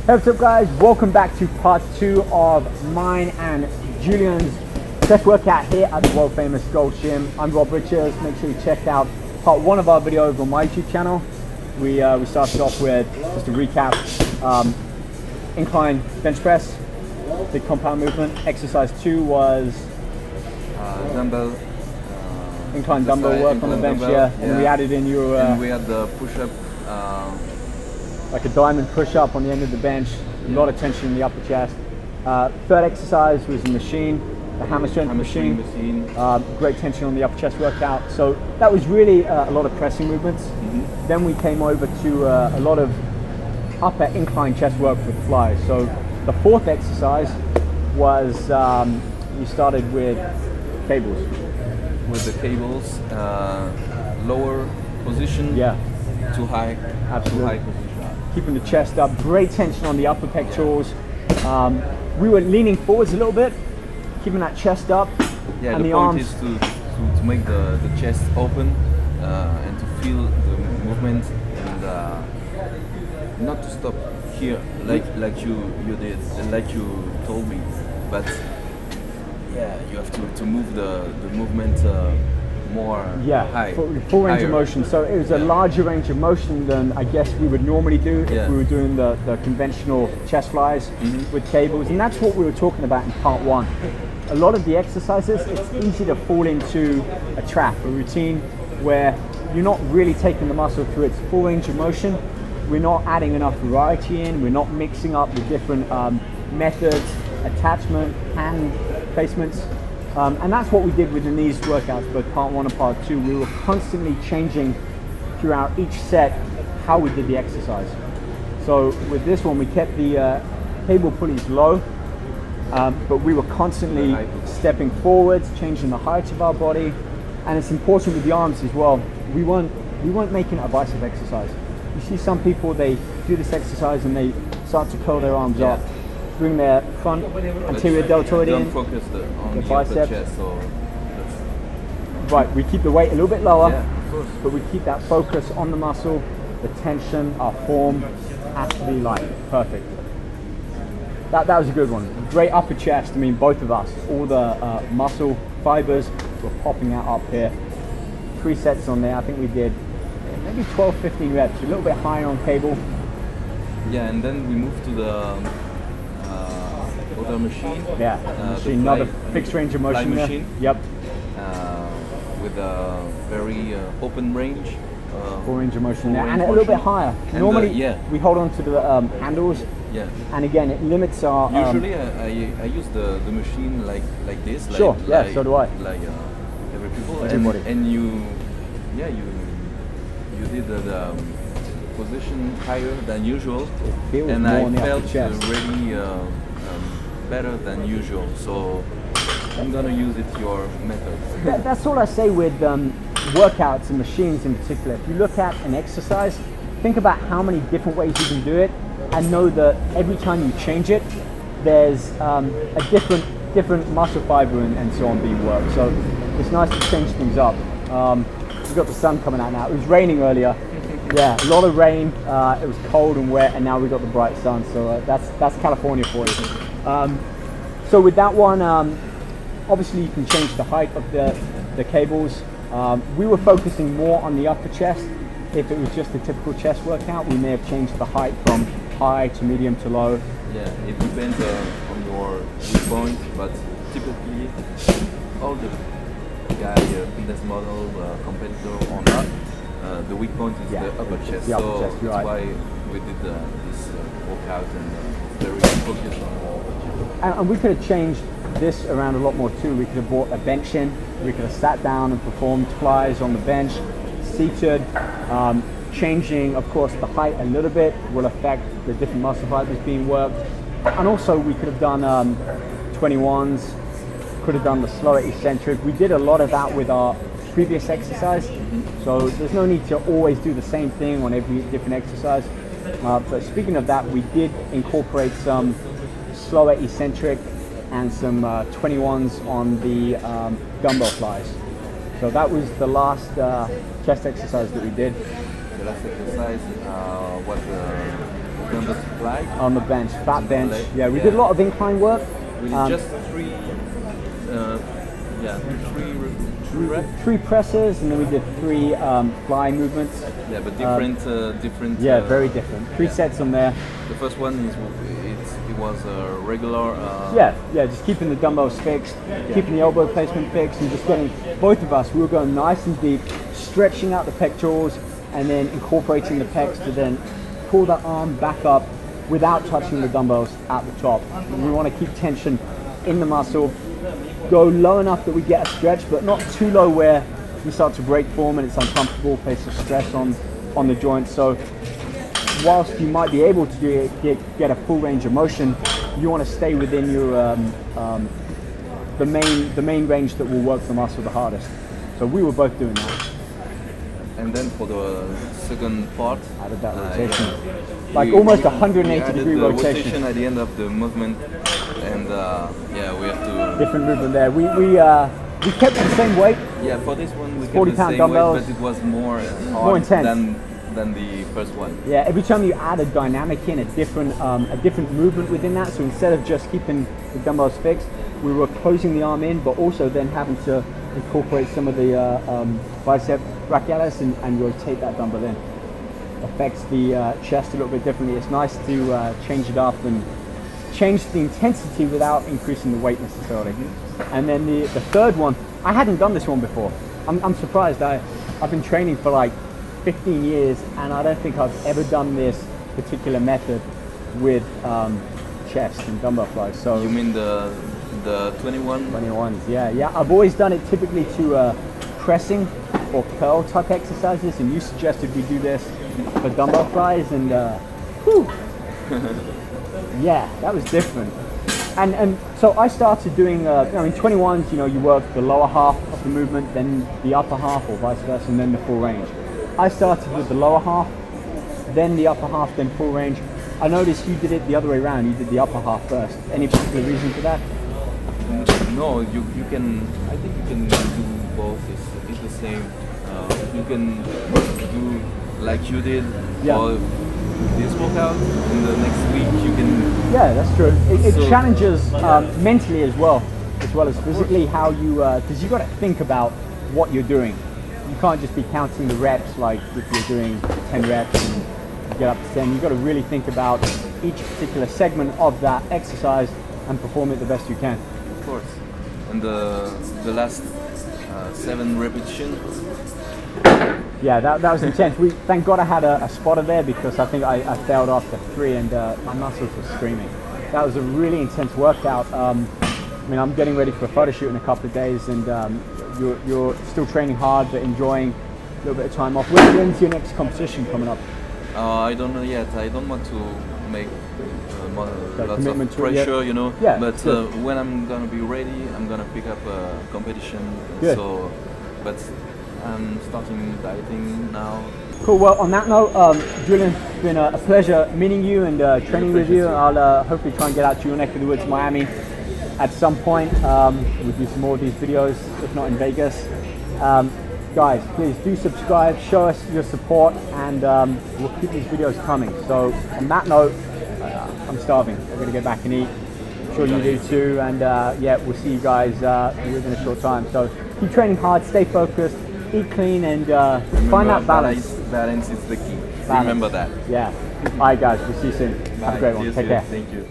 What's up guys, welcome back to part 2 of mine and Julian's chest workout here at the world famous Gold Gym. I'm Rob Richards. Make sure you check out part 1 of our video over on my YouTube channel. We started off with, just a recap, incline bench press, big compound movement. Exercise 2 was dumbbell, incline dumbbell work on the bench, yeah. And we added in your and we had the push-up, like a diamond push-up on the end of the bench. A lot of tension in the upper chest. Third exercise was a machine, the hammer strength machine. Great tension on the upper chest workout. So that was really a lot of pressing movements. Then we came over to a lot of upper incline chest work with flies. So the fourth exercise was you started with cables. With the cables, lower position, too high, absolutely. Too high position. Keeping the chest up, great tension on the upper pectorals. We were leaning forwards a little bit, keeping that chest up. Yeah, and the the point arms. is to make the chest open and to feel the movement and not to stop here like you did and like you told me, but yeah, you have to move the movement more high. Full range of motion. So it was a larger range of motion than I guess we would normally do if we were doing the conventional chest flies with cables, and that's what we were talking about in part 1. A lot of the exercises, it's easy to fall into a trap, a routine where you're not really taking the muscle through its full range of motion. We're not adding enough variety in, we're not mixing up the different methods, attachment, hand placements. And that's what we did within these workouts, both part 1 and part 2. We were constantly changing throughout each set how we did the exercise. So with this one, we kept the cable pulleys low, but we were constantly stepping forwards, changing the height of our body. And it's important with the arms as well. We weren't making it a bicep exercise. You see some people, they do this exercise and they start to curl their arms up, bring their front anterior deltoid in, focus on the biceps. chest, so right, we keep the weight a little bit lower, of course. but we keep that focus on the muscle, the tension, our form has to be like perfect. That was a good one. Great upper chest. I mean, both of us, all the muscle fibers were popping out up here. 3 sets on there. I think we did maybe 12-15 reps, a little bit higher on cable. Yeah, and then we moved to the other machine. Yeah, machine, another fixed range of motion there. Machine. Yep. With a very open range. Full range of motion there, and a little bit higher. And normally, we hold on to the handles. Yeah. And again, it limits our. Usually, I use the machine like this. Sure. Like, yeah. So do I. Like every people. Everybody. And you did the position higher than usual, and I felt really better than usual. So I'm gonna use it your method. That's all I say with workouts and machines in particular. If you look at an exercise, think about how many different ways you can do it, and know that every time you change it, there's a different muscle fiber and so on being worked. So it's nice to change things up. We've got the sun coming out now. It was raining earlier. Yeah, a lot of rain. It was cold and wet, and now we've got the bright sun. So that's California for you. So with that one, obviously you can change the height of the cables. We were focusing more on the upper chest. If it was just a typical chest workout, we may have changed the height from high to medium to low. Yeah, it depends on your point, but typically all the guy, fitness model, competitor or not, the weak point is the upper chest. That's why we did this workout, and very focused on the upper chest. And we could have changed this around a lot more too. We could have brought a bench in. We could have sat down and performed flies on the bench, seated. Changing, of course, the height a little bit will affect the different muscle fibers being worked. And also we could have done 21s, could have done the slower eccentric. We did a lot of that with our previous exercise. So there's no need to always do the same thing on every different exercise. But speaking of that, we did incorporate some slower eccentric and some 21s on the dumbbell flies. So that was the last chest exercise that we did. The last exercise was the dumbbell fly. On the bench, fat bench. Yeah, we did a lot of incline work. We did just three reps. 3 presses, and then we did 3 fly movements. Yeah, but different. Yeah, very different. 3 sets on there. The first one it was a regular. Yeah, just keeping the dumbbells fixed, keeping the elbow placement fixed, and just getting both of us. We were going nice and deep, stretching out the pectorals, and then incorporating the pecs to then pull the arm back up without touching the dumbbells at the top. We want to keep tension in the muscle, go low enough that we get a stretch, but not too low where we start to break form and it's uncomfortable, place of stress on the joints. So whilst you might be able to get a full range of motion, you want to stay within your the main range that will work the muscle the hardest. So we were both doing that. And then for the second part, added that rotation, like almost 180-degree rotation at the end of the movement, and yeah, we have to different movement there. We kept the same weight. Yeah, for this one we kept 40 the pound same dumbbells, weight, but it was more intense than the first one. Yeah, every time you add a dynamic in, a different movement within that. So instead of just keeping the dumbbells fixed, we were closing the arm in, but also then having to incorporate some of the bicep brachialis and rotate that dumbbell in. Affects the chest a little bit differently. It's nice to change it up and change the intensity without increasing the weight necessarily. And then the third one, I hadn't done this one before. I'm surprised. I've been training for like 15 years and I don't think I've ever done this particular method with chest and dumbbell flies. So you mean the 21? 21s, yeah. I've always done it typically to pressing or curl type exercises, and you suggested we do this for dumbbell flies, and whew. Yeah, that was different. And so I started doing, I mean, 21s, you know, you work the lower half of the movement, then the upper half, or vice versa, and then the full range. I started with the lower half, then the upper half, then full range. I noticed you did it the other way around. You did the upper half first. Any particular reason for that? No, you can. I think you can do both. It's the same. You can do like you did for this workout, and the next week you can. Yeah, that's true. It challenges mentally as well as physically how you, because you got to think about what you're doing. You can't just be counting the reps like if you're doing 10 reps and you get up to 10. You've got to really think about each particular segment of that exercise and perform it the best you can. Of course. And the last 7 repetitions. Yeah, that was intense. Thank God I had a spotter there, because I think I failed after 3 and my muscles were screaming. That was a really intense workout. I mean, I'm getting ready for a photo shoot in a couple of days, and you're still training hard but enjoying a little bit of time off. When's your next competition coming up? I don't know yet. I don't want to make lots of pressure, you know. Yeah, but when I'm gonna be ready, I'm gonna pick up a competition. Good. So, but I'm starting dieting now. Cool. Well, on that note, Julien, it's been a pleasure meeting you and training with you. I'll hopefully try and get out to your neck of the woods, Miami, at some point. We'll do some more of these videos, if not in Vegas. Guys, please do subscribe, show us your support, and we'll keep these videos coming. So on that note, I'm starving. I'm going to get back and eat. I'm sure you do too. And yeah, we'll see you guys within a short time. So keep training hard, stay focused, eat clean, and find that balance. Balance is the key. Balance. Remember that. Yeah. All right, guys. We'll see you soon. Bye. Have a great one. Take care. Thank you.